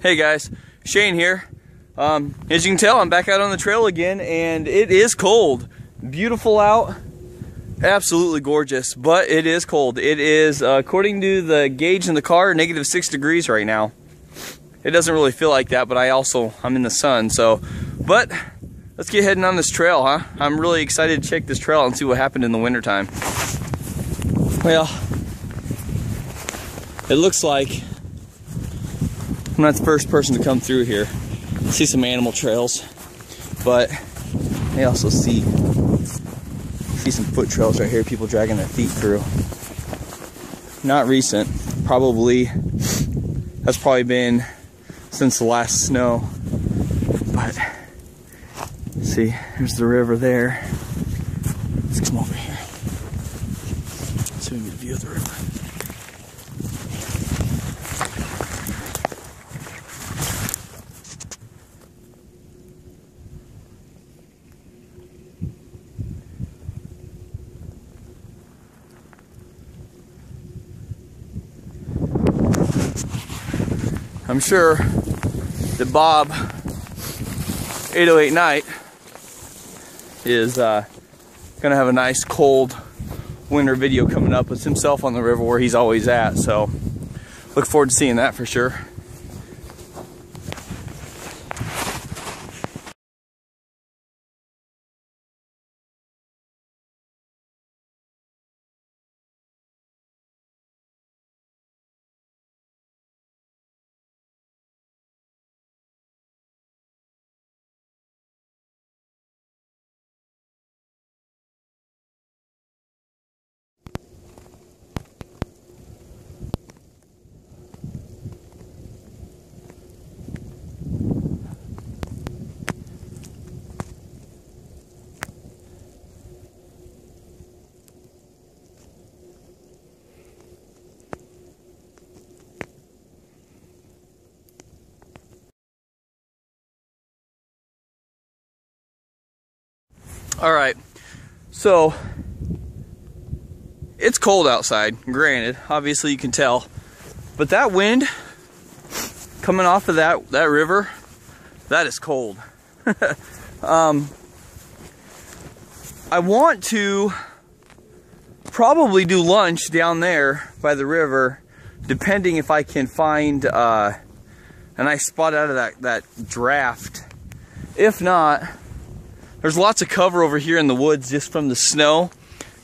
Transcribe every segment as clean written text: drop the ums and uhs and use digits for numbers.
Hey guys, Shane here. As you can tell, I'm back out on the trail again, and it is cold. Beautiful out, absolutely gorgeous, but it is cold. It is, according to the gauge in the car, -6 degrees right now. It doesn't really feel like that, but I'm in the sun, so. But let's get heading on this trail, huh? I'm really excited to check this trail and see what happened in the wintertime. Well, it looks like I'm not the first person to come through here. See some animal trails, but I also see some foot trails right here, people dragging their feet through. Not recent, that's probably been since the last snow. But see, there's the river there. Let's come over here so we can get a view of the river. I'm sure that Bob 808 Night is gonna have a nice cold winter video coming up with himself on the river where he's always at, so look forward to seeing that for sure. All right, so it's cold outside, granted, obviously you can tell, but that wind coming off of that river, that is cold. I want to probably do lunch down there by the river, depending if I can find a nice spot out of that draft. If not, there's lots of cover over here in the woods just from the snow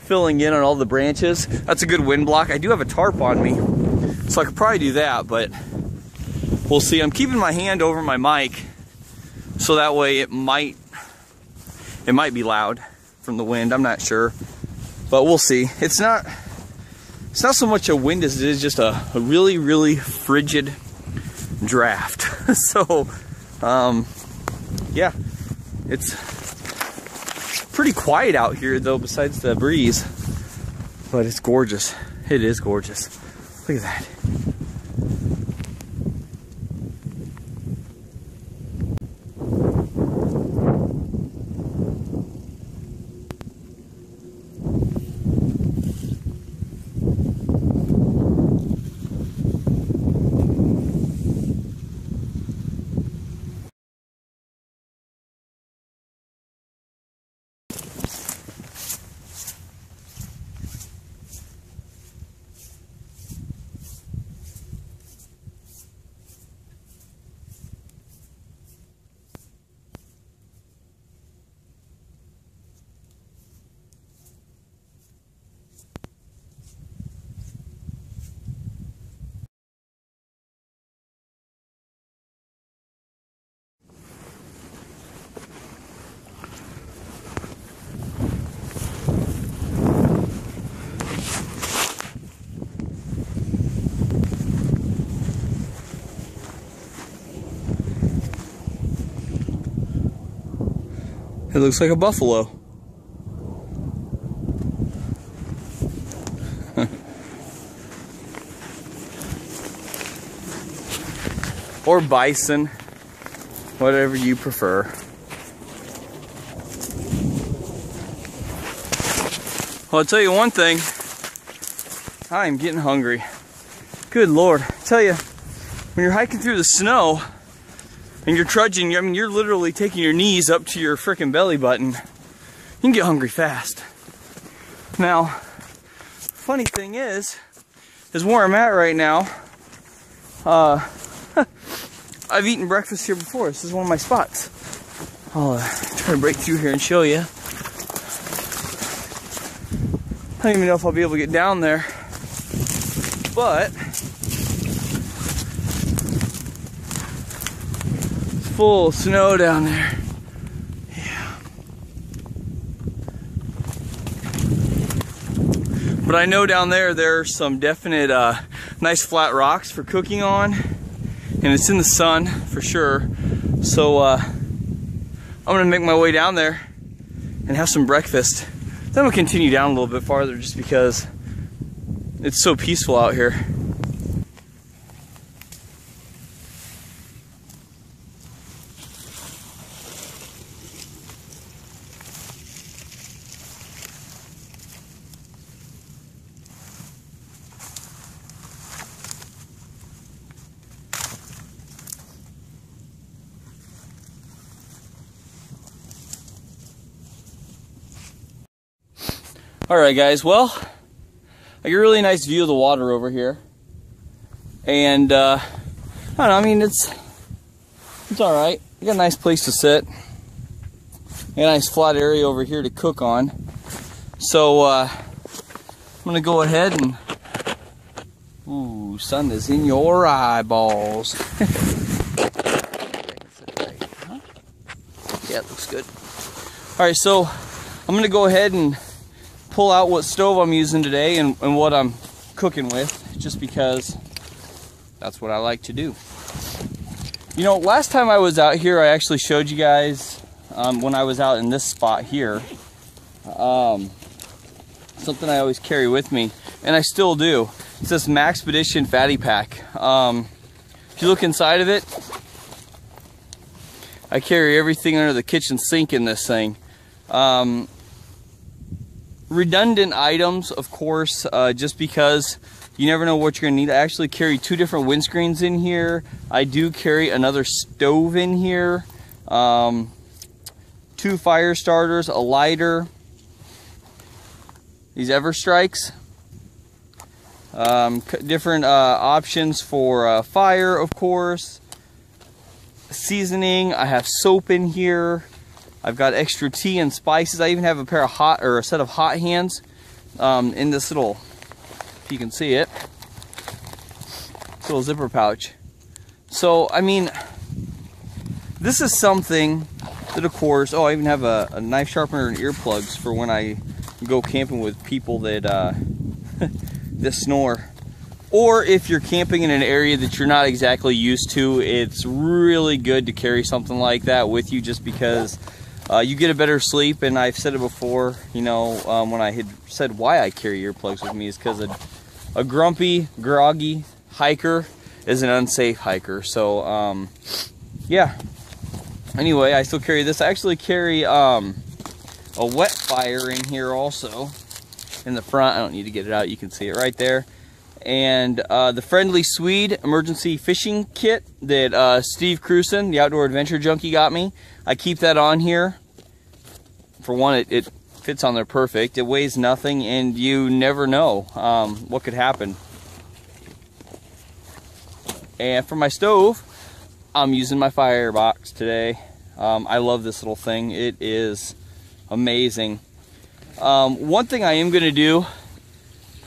filling in on all the branches. That's a good wind block. I do have a tarp on me, so I could probably do that, but we'll see. I'm keeping my hand over my mic so that way it might be loud from the wind. I'm not sure, but we'll see. It's not so much a wind as it is just a really, really frigid draft. So, yeah, it's pretty quiet out here though, besides the breeze, but it's gorgeous. It is gorgeous. Look at that. It looks like a buffalo. Or bison, whatever you prefer. Well, I'll tell you one thing. I am getting hungry. Good Lord. I tell you, when you're hiking through the snow and you're trudging, I mean, you're literally taking your knees up to your frickin' belly button. You can get hungry fast. Now, funny thing is where I'm at right now, I've eaten breakfast here before. This is one of my spots. I'll try to break through here and show you. I don't even know if I'll be able to get down there, but it's full of snow down there. Yeah. But I know down there there's some definite nice flat rocks for cooking on, and it's in the sun for sure. So I'm gonna make my way down there and have some breakfast. Then we'll continue down a little bit farther just because it's so peaceful out here. Alright guys, well, I get a really nice view of the water over here. And, I don't know, I mean, it's alright. You got a nice place to sit. You got a nice flat area over here to cook on. So, I'm gonna go ahead and... Ooh, sun is in your eyeballs. Yeah, it looks good. Alright, so, I'm gonna go ahead and pull out what stove I'm using today and what I'm cooking with, just because that's what I like to do. You know, last time I was out here, I actually showed you guys when I was out in this spot here, something I always carry with me, and I still do. It's this Maxpedition Fatty Pack. If you look inside of it, I carry everything under the kitchen sink in this thing. Redundant items, of course, just because you never know what you're gonna need. I actually carry 2 different windscreens in here. I do carry another stove in here, 2 fire starters, a lighter, these Everstrikes, different options for fire, of course, seasoning. I have soap in here. I've got extra tea and spices. I even have a pair of a set of hot hands in this little, if you can see it, this little zipper pouch. So, I mean, this is something that, of course, oh, I even have a knife sharpener and earplugs for when I go camping with people that that snore. Or if you're camping in an area that you're not exactly used to, it's really good to carry something like that with you, just because you get a better sleep. And I've said it before, you know, when I had said why I carry earplugs with me is because a grumpy, groggy hiker is an unsafe hiker. So, yeah. Anyway, I still carry this. I actually carry a wet fire in here also in the front. I don't need to get it out. You can see it right there. And the Friendly Swede emergency fishing kit that Steve Cruson, the Outdoor Adventure Junkie, got me. I keep that on here. For one, it fits on there perfect. It weighs nothing, and you never know what could happen. And for my stove, I'm using my Firebox today. I love this little thing. It is amazing. One thing I am going to do,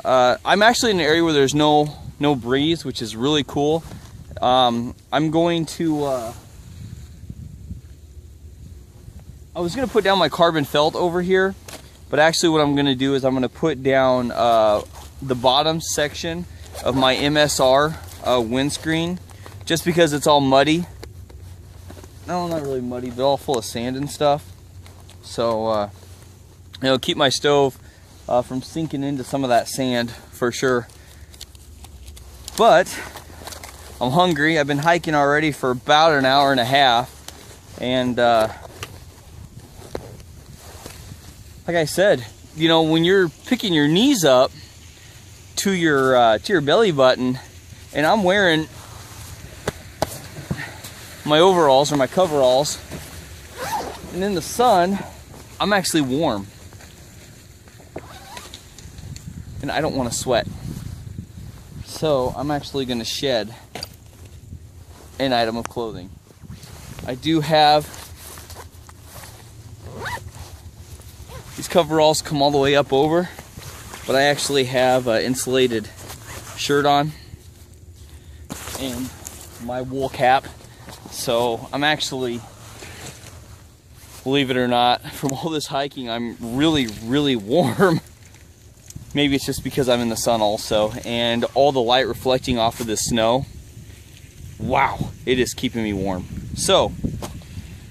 I'm actually in an area where there's no breeze, which is really cool. I'm going to I was going to put down my carbon felt over here, but actually what I'm going to do is I'm going to put down the bottom section of my MSR windscreen, just because it's all muddy. No, not really muddy, but all full of sand and stuff. So it'll keep my stove from sinking into some of that sand for sure. But I'm hungry. I've been hiking already for about an hour and a half, and like I said, you know, when you're picking your knees up to your belly button, and I'm wearing my overalls or my coveralls. And in the sun, I'm actually warm. And I don't want to sweat. So I'm actually going to shed an item of clothing. I do have these coveralls come all the way up over, but I actually have an insulated shirt on and my wool cap. So I'm actually, believe it or not, from all this hiking, I'm really, really warm. Maybe it's just because I'm in the sun also, and all the light reflecting off of the snow. Wow, it is keeping me warm. So,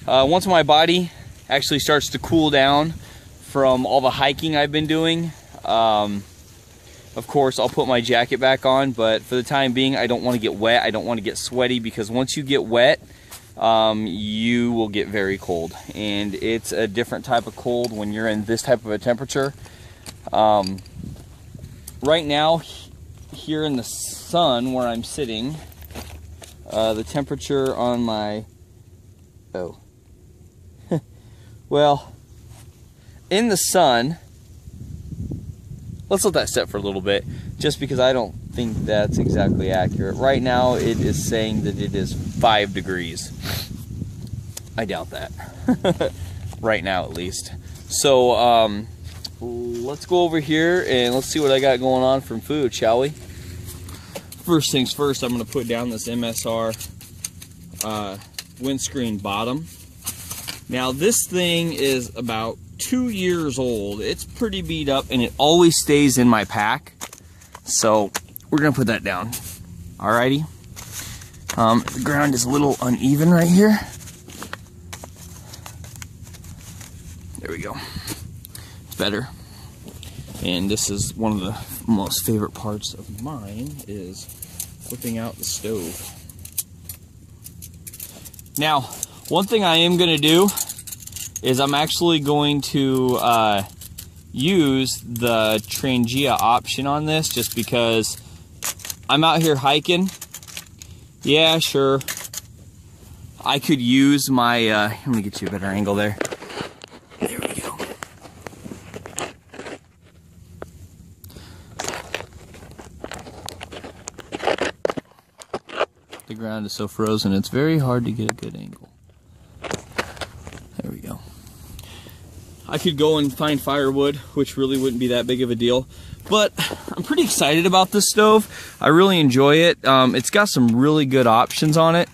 once my body actually starts to cool down from all the hiking I've been doing, of course I'll put my jacket back on, but for the time being I don't want to get wet, I don't want to get sweaty, because once you get wet, you will get very cold. And it's a different type of cold when you're in this type of a temperature. Right now, here in the sun where I'm sitting, the temperature on my, well, in the sun, let's let that set for a little bit, just because I don't think that's exactly accurate. Right now, it is saying that it is 5 degrees. I doubt that. Right now, at least. So, let's go over here and let's see what I got going on from food, shall we? First things first, I'm going to put down this MSR windscreen bottom. Now this thing is about 2 years old. It's pretty beat up and it always stays in my pack. So we're going to put that down. Alrighty. The ground is a little uneven right here. There we go. It's better. And this is one of the most favorite parts of mine, is whipping out the stove. Now, one thing I am going to do is I'm actually going to use the Trangia option on this, just because I'm out here hiking. Yeah, sure. I could use my, let me get you a better angle there. There we go. The ground is so frozen, it's very hard to get a good angle. There we go. I could go and find firewood, which really wouldn't be that big of a deal. But I'm pretty excited about this stove. I really enjoy it. It's got some really good options on it.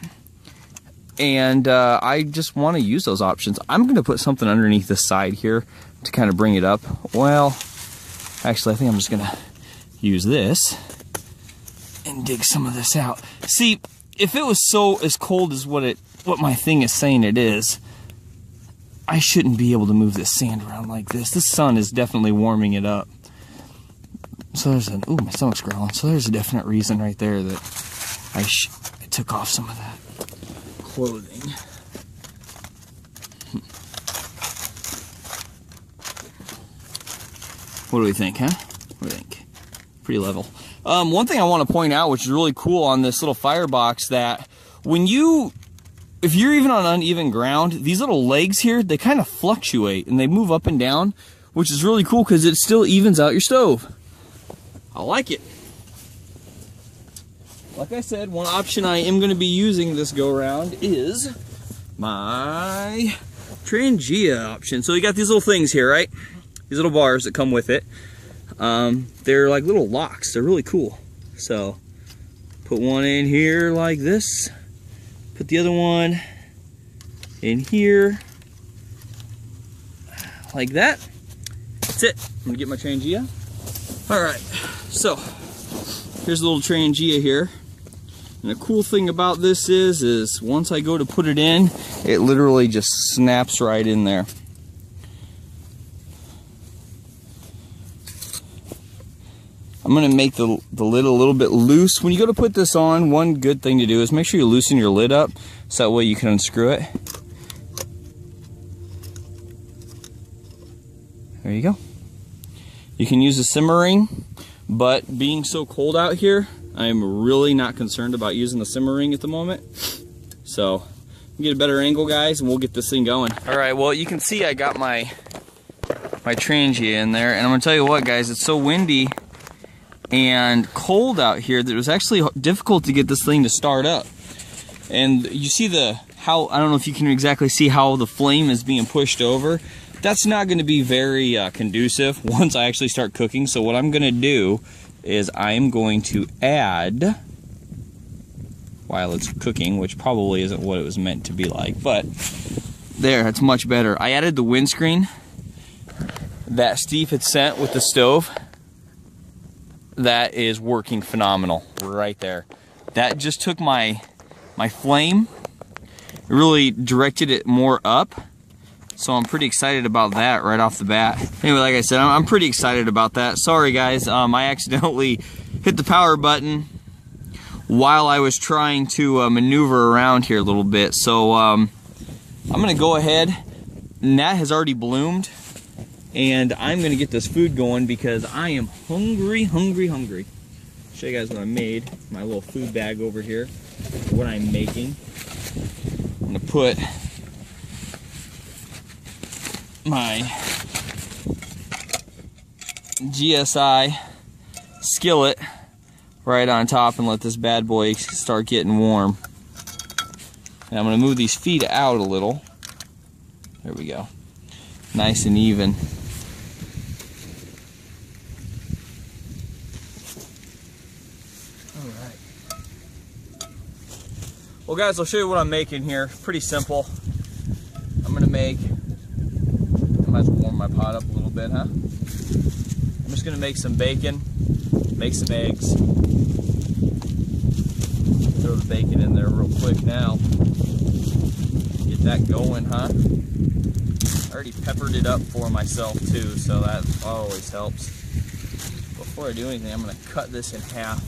And I just want to use those options. I'm going to put something underneath the side here to kind of bring it up. Well, actually, I think I'm just going to use this and dig some of this out. See, if it was so as cold as what my thing is saying it is, I shouldn't be able to move this sand around like this. The sun is definitely warming it up. So there's an, ooh, my stomach's growling. So there's a definite reason right there that I took off some of that clothing. What do we think, huh? What do we think? Pretty level. One thing I want to point out, which is really cool on this little firebox, that if you're even on uneven ground, these little legs here, they kind of fluctuate and they move up and down, which is really cool because it still evens out your stove. I like it. Like I said, one option I am going to be using this go around is my Trangia option. So you got these little things here, right? These little bars that come with it. They're like little locks. They're really cool. So put one in here like this. Put the other one in here like that. That's it. I'm gonna get my Trangia. All right, so here's a little Trangia here. And the cool thing about this is once I go to put it in, it literally just snaps right in there. I'm going to make the lid a little bit loose. When you go to put this on, one good thing to do is make sure you loosen your lid up so that way you can unscrew it. There you go. You can use a simmer ring, but being so cold out here, I'm really not concerned about using the simmer ring at the moment. So Get a better angle, guys, and we'll get this thing going. All right, well, you can see I got my transient in there, and I'm gonna tell you what, guys, it's so windy and cold out here that it was actually difficult to get this thing to start up. And you see how I don't know if you can exactly see how the flame is being pushed over. That's not going to be very conducive once I actually start cooking. So what I'm going to do is I'm going to add, while it's cooking, which probably isn't what it was meant to be like, but there, that's much better. I added the windscreen that Steve had sent with the stove. That is working phenomenal right there. That just took my flame, it really directed it more up. So I'm pretty excited about that right off the bat. Anyway, like I said, I'm pretty excited about that. Sorry guys, I accidentally hit the power button while I was trying to maneuver around here a little bit. So I'm gonna go ahead, and that has already bloomed, and I'm gonna get this food going because I am hungry. Show you guys what I made. My little food bag over here, what I'm making. I'm gonna put my GSI skillet right on top and let this bad boy start getting warm. And I'm going to move these feet out a little. There we go. Nice and even. Alright. Well guys, I'll show you what I'm making here. Pretty simple. I'm going to make, I might as well warm my pot up a little bit, huh? I'm just going to make some bacon, make some eggs. Throw the bacon in there real quick now. Get that going, huh? I already peppered it up for myself too, so that always helps. Before I do anything, I'm going to cut this in half.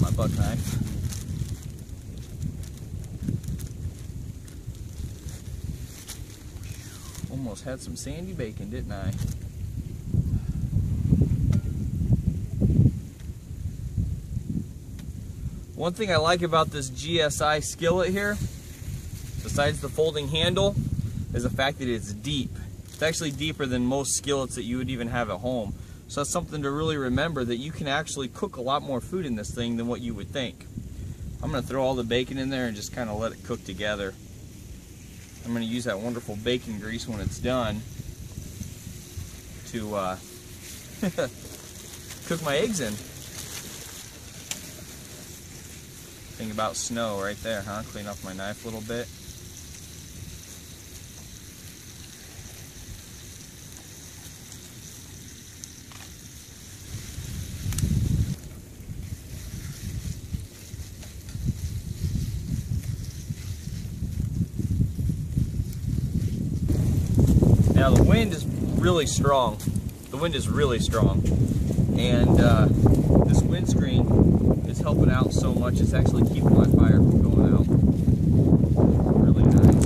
My buck knife. Almost had some sandy bacon, didn't I? One thing I like about this GSI skillet here, besides the folding handle, is the fact that it's deep. It's actually deeper than most skillets that you would even have at home. So that's something to really remember, that you can actually cook a lot more food in this thing than what you would think. I'm going to throw all the bacon in there and just kind of let it cook together. I'm going to use that wonderful bacon grease when it's done to cook my eggs in. Thing about snow right there, huh? Clean off my knife a little bit. Now the wind is really strong. The wind is really strong. And this windscreen is helping out so much. It's actually keeping my fire from going out. Really nice.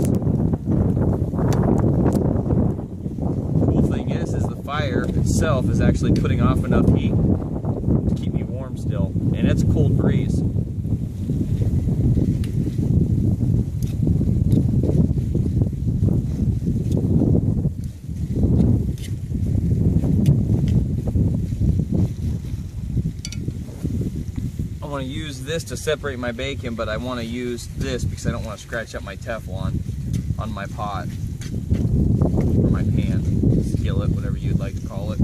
The cool thing is the fire itself is actually putting off enough heat to keep me warm still. And it's a cold breeze. I want to use this to separate my bacon, but I want to use this because I don't want to scratch up my Teflon on my pot or my pan, skillet, whatever you'd like to call it.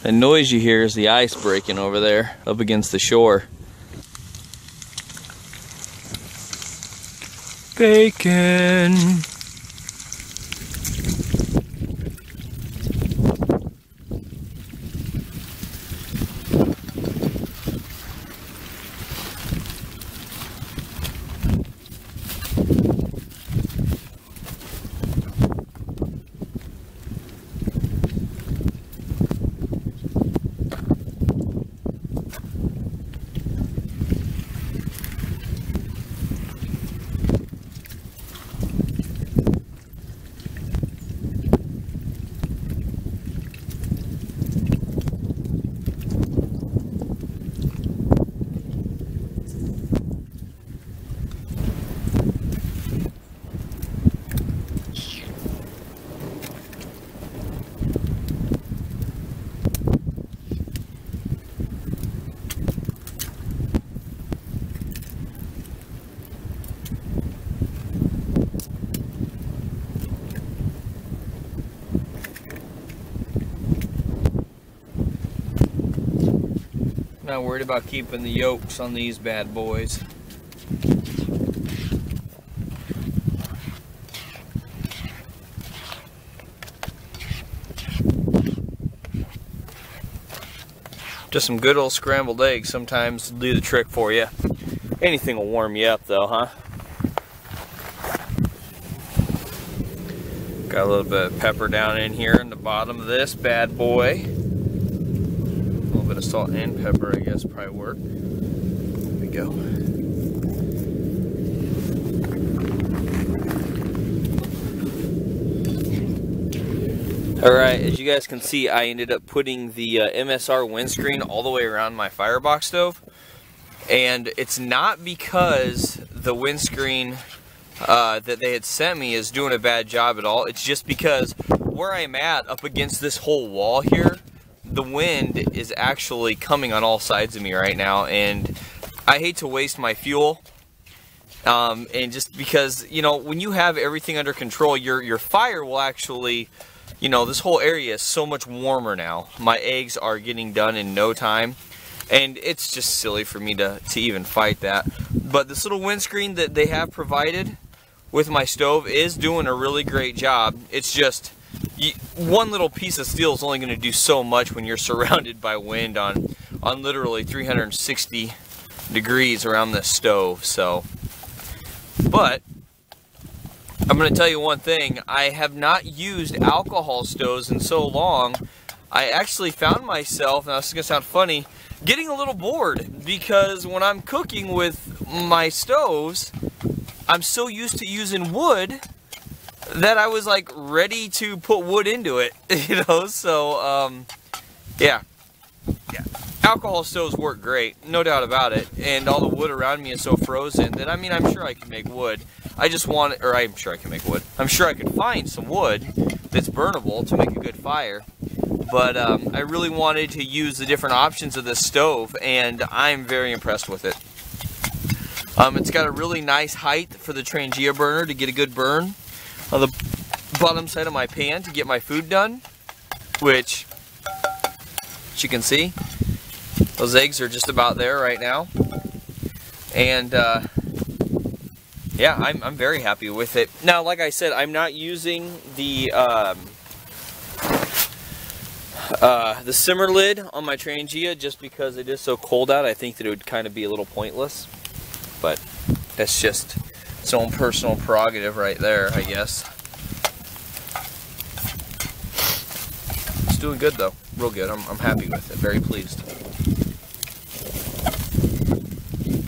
The noise you hear is the ice breaking over there up against the shore. Bacon! Not worried about keeping the yolks on these bad boys. Just some good old scrambled eggs sometimes do the trick for you. Anything will warm you up though, huh? Got a little bit of pepper down in here in the bottom of this bad boy. A little bit of salt and pepper, I guess, probably work. There we go. Alright, as you guys can see, I ended up putting the MSR windscreen all the way around my Firebox stove. And it's not because the windscreen that they had sent me is doing a bad job at all. It's just because where I'm at, up against this whole wall here, the wind is actually coming on all sides of me right now, and I hate to waste my fuel. And just because, you know, when you have everything under control, your fire will actually, you know, this whole area is so much warmer now. My eggs are getting done in no time, and it's just silly for me to even fight that. But this little windscreen that they have provided with my stove is doing a really great job. It's just, one little piece of steel is only going to do so much when you're surrounded by wind on literally 360 degrees around this stove. So, but I'm going to tell you one thing. I have not used alcohol stoves in so long. I actually found myself, now this is going to sound funny, getting a little bored, because when I'm cooking with my stoves, I'm so used to using wood that I was like ready to put wood into it, you know. So yeah, alcohol stoves work great, no doubt about it, and all the wood around me is so frozen that, I mean, I'm sure I can make wood. I just want, or I'm sure I can make wood. I'm sure I could find some wood that's burnable to make a good fire. But I really wanted to use the different options of this stove, and I'm very impressed with it. It's got a really nice height for the Trangia burner to get a good burn on the bottom side of my pan to get my food done, which, as you can see, those eggs are just about there right now. And yeah, I'm very happy with it. Now, like I said, I'm not using the simmer lid on my Trangia just because it is so cold out. I think that it would kind of be a little pointless, but that's just its own personal prerogative right there, I guess. It's doing good though, real good. I'm happy with it, very pleased.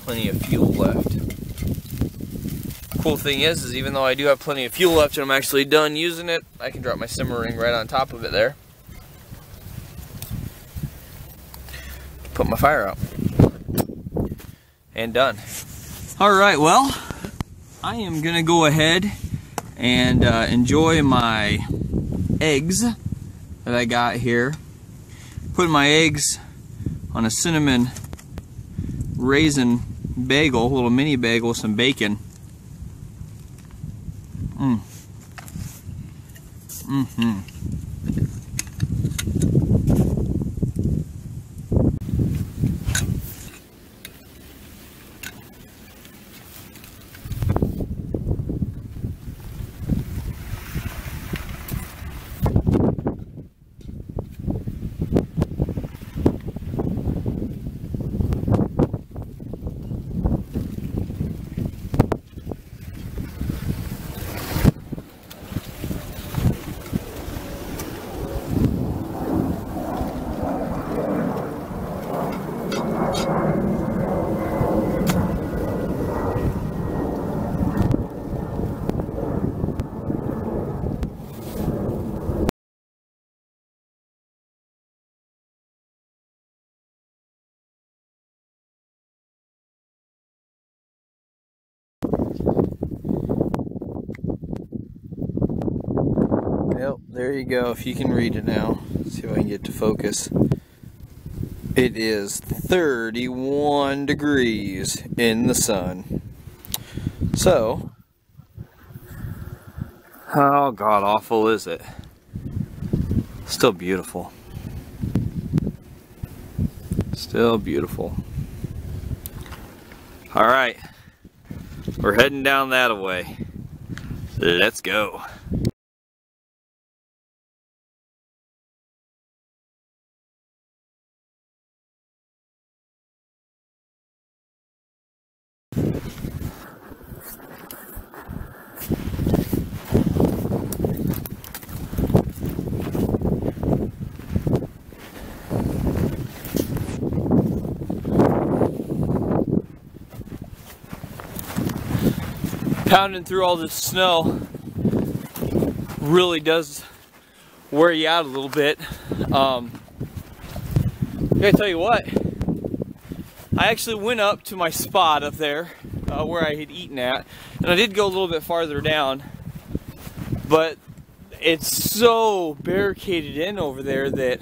Plenty of fuel left. Cool thing is even though I do have plenty of fuel left and I'm actually done using it, I can drop my simmer ring right on top of it there. Put my fire out. And done. Alright, well, I am going to go ahead and enjoy my eggs that I got here. Put my eggs on a cinnamon raisin bagel, a little mini bagel with some bacon. Yep, there you go, if you can read it now. Let's see if I can get to focus. It is 31 degrees in the sun. So, how god awful is it? Still beautiful. Still Still beautiful. All right, we're heading down that way. Let's go. Pounding through all this snow really does wear you out a little bit. I gotta tell you what, I actually went up to my spot up there where I had eaten at, and I did go a little bit farther down, but it's so barricaded in over there that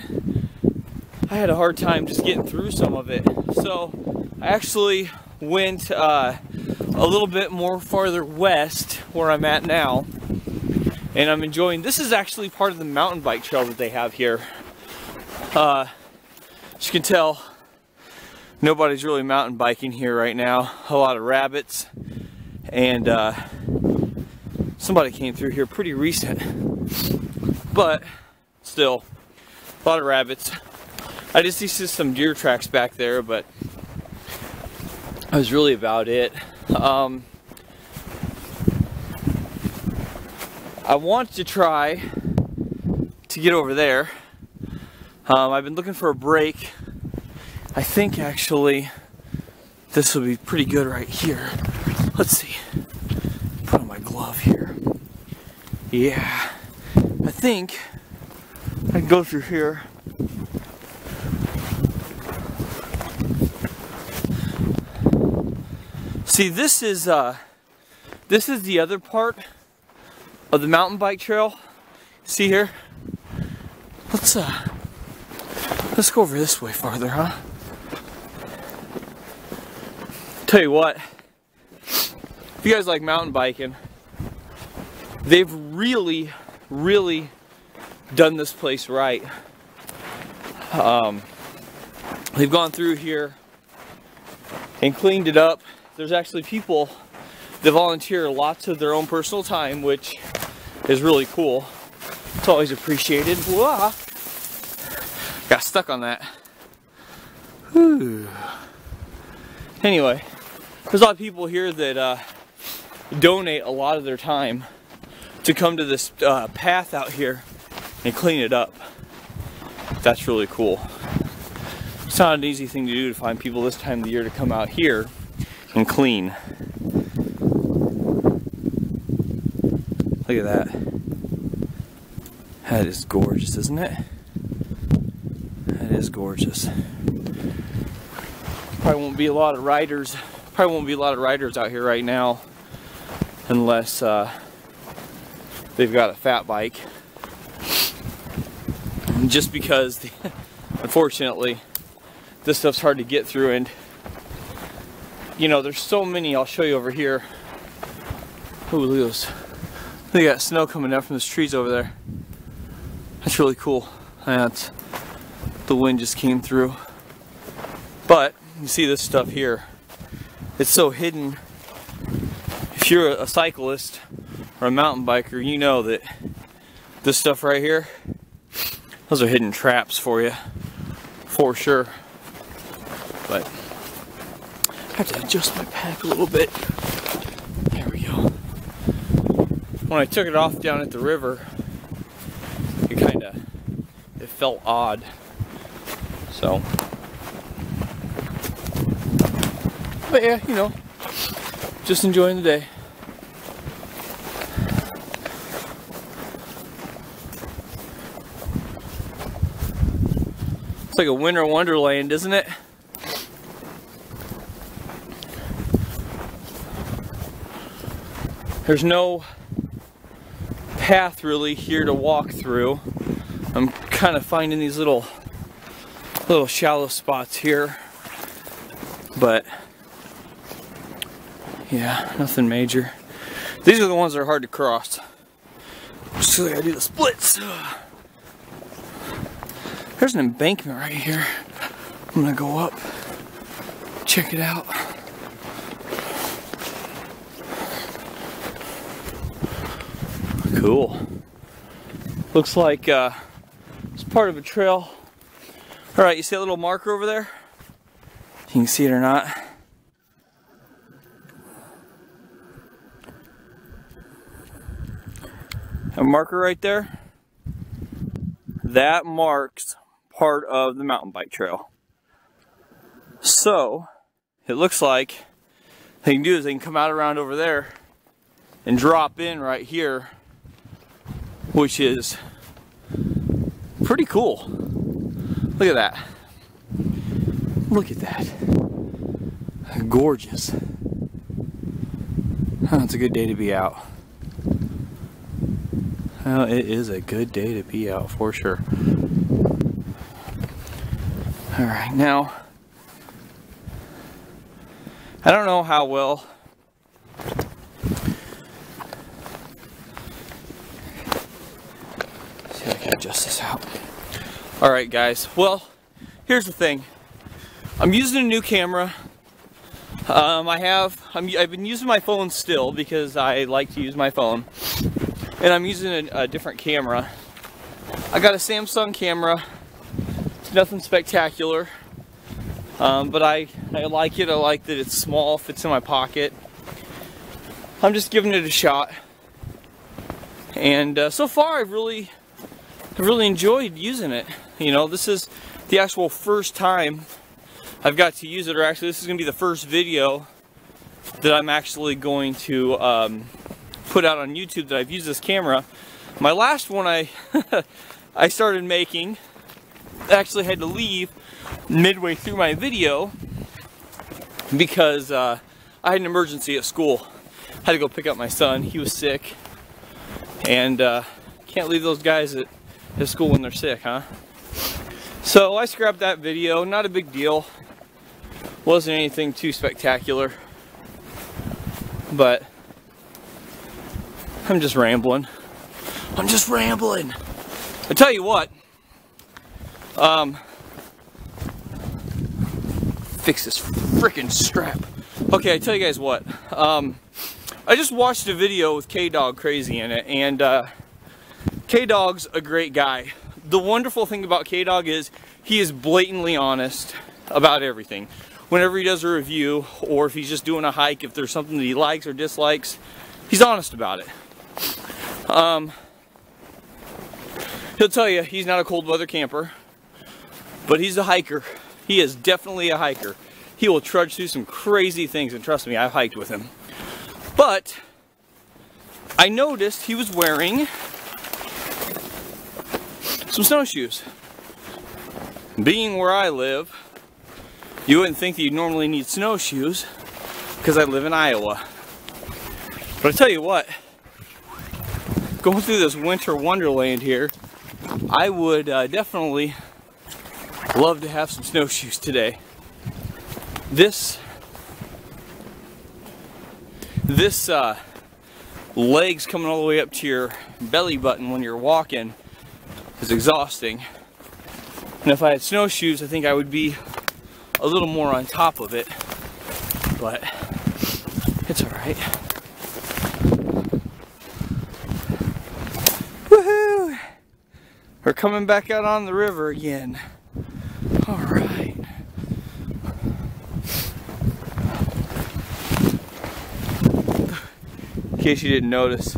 I had a hard time just getting through some of it. So I actually went a little bit more farther west where I'm at now, and I'm enjoying. This is actually part of the mountain bike trail that they have here. As you can tell, nobody's really mountain biking here right now. A lot of rabbits, and somebody came through here pretty recent, but still a lot of rabbits. I just see some deer tracks back there, but that was really about it. I want to try to get over there. I've been looking for a break. I think actually this will be pretty good right here. Let's see. Put on my glove here. Yeah. I think I can go through here. See, this is the other part of the mountain bike trail. See here? Let's go over this way farther, huh? Tell you what, if you guys like mountain biking, they've really done this place right. They've gone through here and cleaned it up. There's actually people that volunteer lots of their own personal time, which is really cool. It's always appreciated. Whoa. Got stuck on that. Whew. Anyway, there's a lot of people here that donate a lot of their time to come to this path out here and clean it up. That's really cool. It's not an easy thing to do to find people this time of the year to come out here and clean. Look at that. That is gorgeous, isn't it? That is gorgeous. Probably won't be a lot of riders. Probably won't be a lot of riders out here right now, unless they've got a fat bike. Just because, unfortunately, this stuff's hard to get through, and you know, there's so many. I'll show you over here. Ooh, look at those. Look at that snow coming down from those trees over there. That's really cool. That's, the wind just came through. But you see this stuff here. It's so hidden. If you're a cyclist or a mountain biker, you know that this stuff right here, those are hidden traps for you, for sure. But I have to adjust my pack a little bit. There we go. When I took it off down at the river, it felt odd. So, but yeah, you know, just enjoying the day. It's like a winter wonderland, isn't it? There's no path really here to walk through. I'm kind of finding these little shallow spots here, but yeah, nothing major. These are the ones that are hard to cross. So I gotta do the splits. There's an embankment right here. I'm gonna go up, check it out. Cool. Looks like it's part of a trail. All right, you see that little marker over there? You can see it or not. A marker right there. That marks part of the mountain bike trail. So, it looks like they can do is they can come out around over there and drop in right here, which is pretty cool. Look at that. Look at that. Gorgeous. Oh, it's a good day to be out. Well, it is a good day to be out for sure. Alright, now, I don't know how well see if I can adjust this out. Alright guys, well, here's the thing. I'm using a new camera. I've been using my phone still because I like to use my phone. And I'm using a different camera. I got a Samsung camera. It's nothing spectacular. But I like it. I like that it's small, fits in my pocket. I'm just giving it a shot. And so far I've really enjoyed using it. You know, this is the actual first time I've got to use it, or actually this is going to be the first video that I'm actually going to put out on YouTube that I've used this camera. My last one I started making, actually had to leave midway through my video because I had an emergency at school. I had to go pick up my son. He was sick, and can't leave those guys at school when they're sick, huh? So I scrapped that video. Not a big deal. Wasn't anything too spectacular, but I'm just rambling. I'm just rambling. I tell you what, fix this freaking strap. Okay, I tell you guys what, I just watched a video with K-Dog Crazy in it, and K-Dog's a great guy. The wonderful thing about K-Dog is he is blatantly honest about everything. Whenever he does a review, or if he's just doing a hike, if there's something that he likes or dislikes, he's honest about it. He'll tell you he's not a cold weather camper, but he's a hiker. He is definitely a hiker. He will trudge through some crazy things, and trust me, I've hiked with him. But I noticed he was wearing some snowshoes. Being where I live, you wouldn't think that you'd normally need snowshoes because I live in Iowa. But I tell you what, going through this winter wonderland here, I would definitely love to have some snowshoes today. This legs coming all the way up to your belly button when you're walking is exhausting. And if I had snowshoes, I think I would be a little more on top of it, but it's all right. Woohoo! We're coming back out on the river again. All right. In case you didn't notice,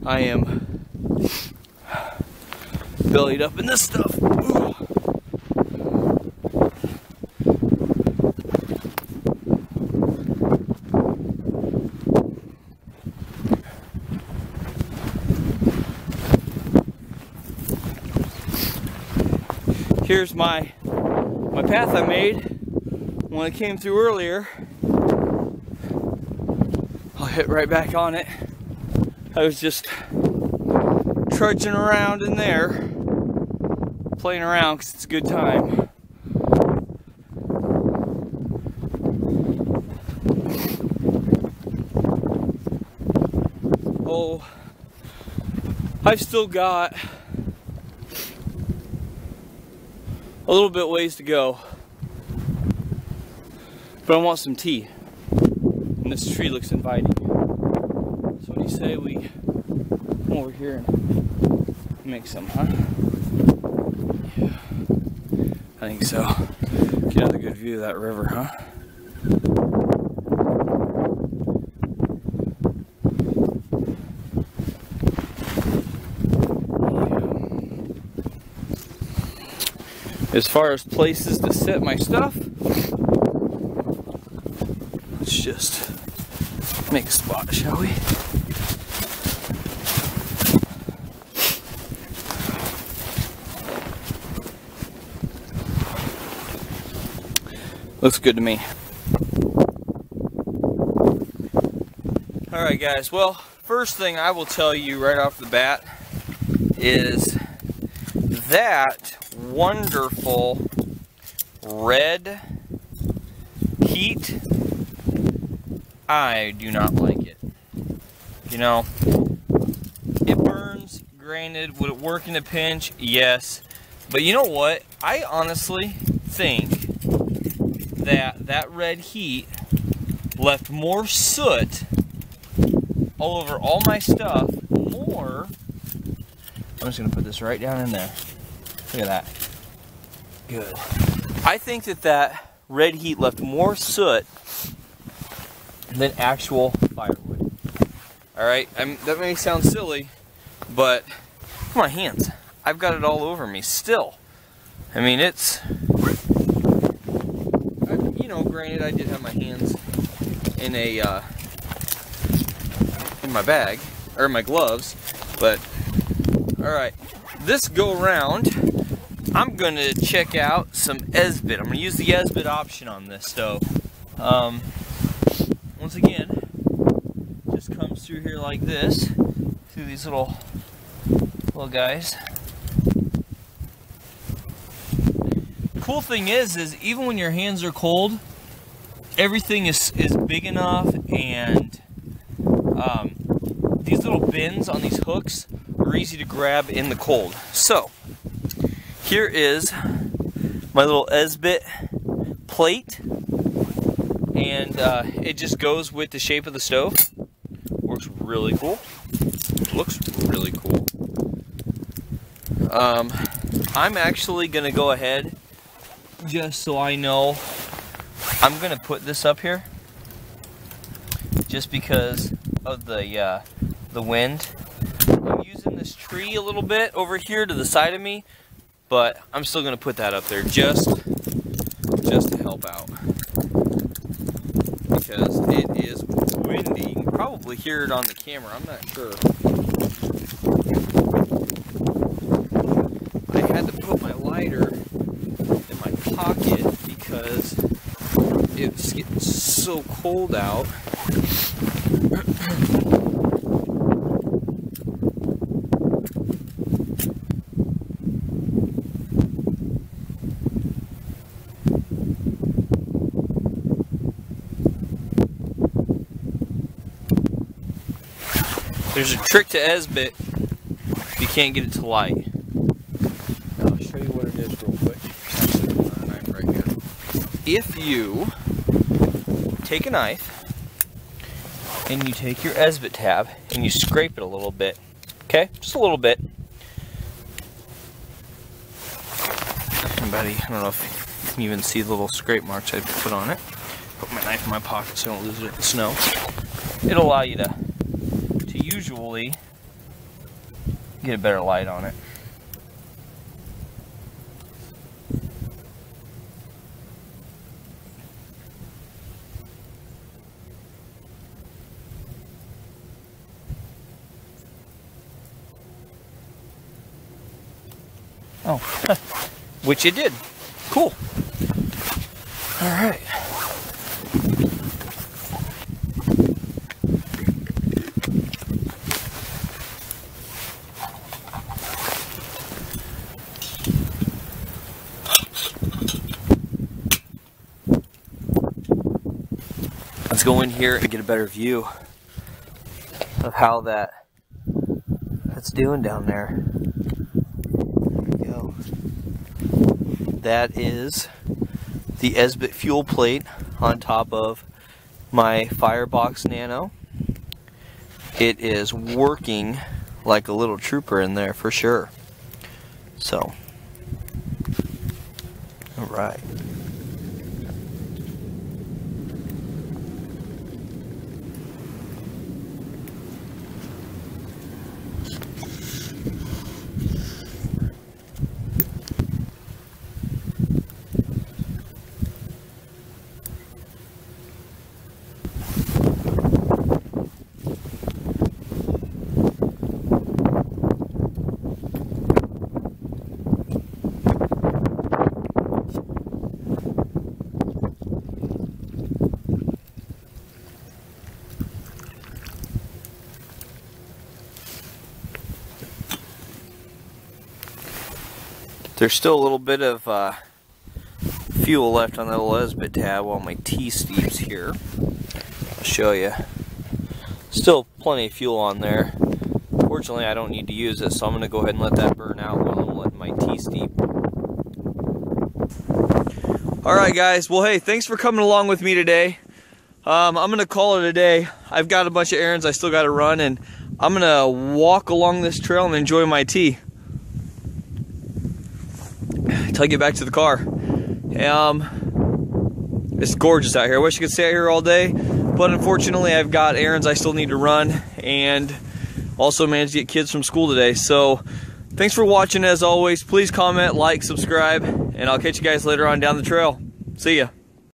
I am bellied up in this stuff. Ooh. Here's my path I made when I came through earlier. I'll hit right back on it. I was just trudging around in there, playing around because it's a good time. Oh, I've still got a little bit ways to go. But I want some tea. And this tree looks inviting. So what do you say we come over here and make some, huh? Yeah. I think so. Get another good view of that river, huh? As far as places to set my stuff, let's just make a spot, shall we? Looks good to me. Alright guys, well, first thing I will tell you right off the bat is that wonderful red heat, I do not like it. You know, it burns, granted. Would it work in a pinch? Yes. But you know what? I honestly think that red heat left more soot all over all my stuff, more. I'm just gonna put this right down in there. Look at that. Good. I think that red heat left more soot than actual firewood. Alright, that may sound silly, but look at my hands. I've got it all over me still. I mean, it's, you know, granted I did have my hands in my bag, or my gloves, but alright, this go around, I'm gonna check out some Esbit. I'm gonna use the Esbit option on this stove. Once again, just comes through here like this, through these little guys. Cool thing is even when your hands are cold, everything is big enough, and these little bins on these hooks are easy to grab in the cold. So here is my little Esbit plate, and it just goes with the shape of the stove. Works really cool. Looks really cool. I'm actually gonna go ahead, just so I know, I'm gonna put this up here just because of the wind. I'm using this tree a little bit over here to the side of me, but I'm still gonna put that up there just to help out, because it is windy. You can probably hear it on the camera, I'm not sure. I had to put my lighter in my pocket because it's getting so cold out. There's a trick to Esbit if you can't get it to light. I'll show you what it is real quick. Knife right here. If you take a knife and you take your Esbit tab and you scrape it a little bit, okay? Just a little bit. Buddy, I don't know if you can even see the little scrape marks I put on it. Put my knife in my pocket so I don't lose it in the snow. It'll allow you to usually get a better light on it. Oh, which it did. Cool. All right. Let's go in here and get a better view of how that's doing down there. There we go. That is the Esbit fuel plate on top of my Firebox Nano. It is working like a little trooper in there for sure. So, all right. There's still a little bit of fuel left on the Elizabeth tab while my T steeps here. I'll show you. Still plenty of fuel on there. Fortunately, I don't need to use it, so I'm going to go ahead and let that burn out while I'm letting my T steep. Alright guys, well hey, thanks for coming along with me today. I'm going to call it a day. I've got a bunch of errands I still got to run, and I'm going to walk along this trail and enjoy my tea until I get back to the car. It's gorgeous out here. I wish I could stay out here all day, but unfortunately I've got errands I still need to run, and also managed to get kids from school today. So thanks for watching as always. Please comment, like, subscribe, and I'll catch you guys later on down the trail. See ya.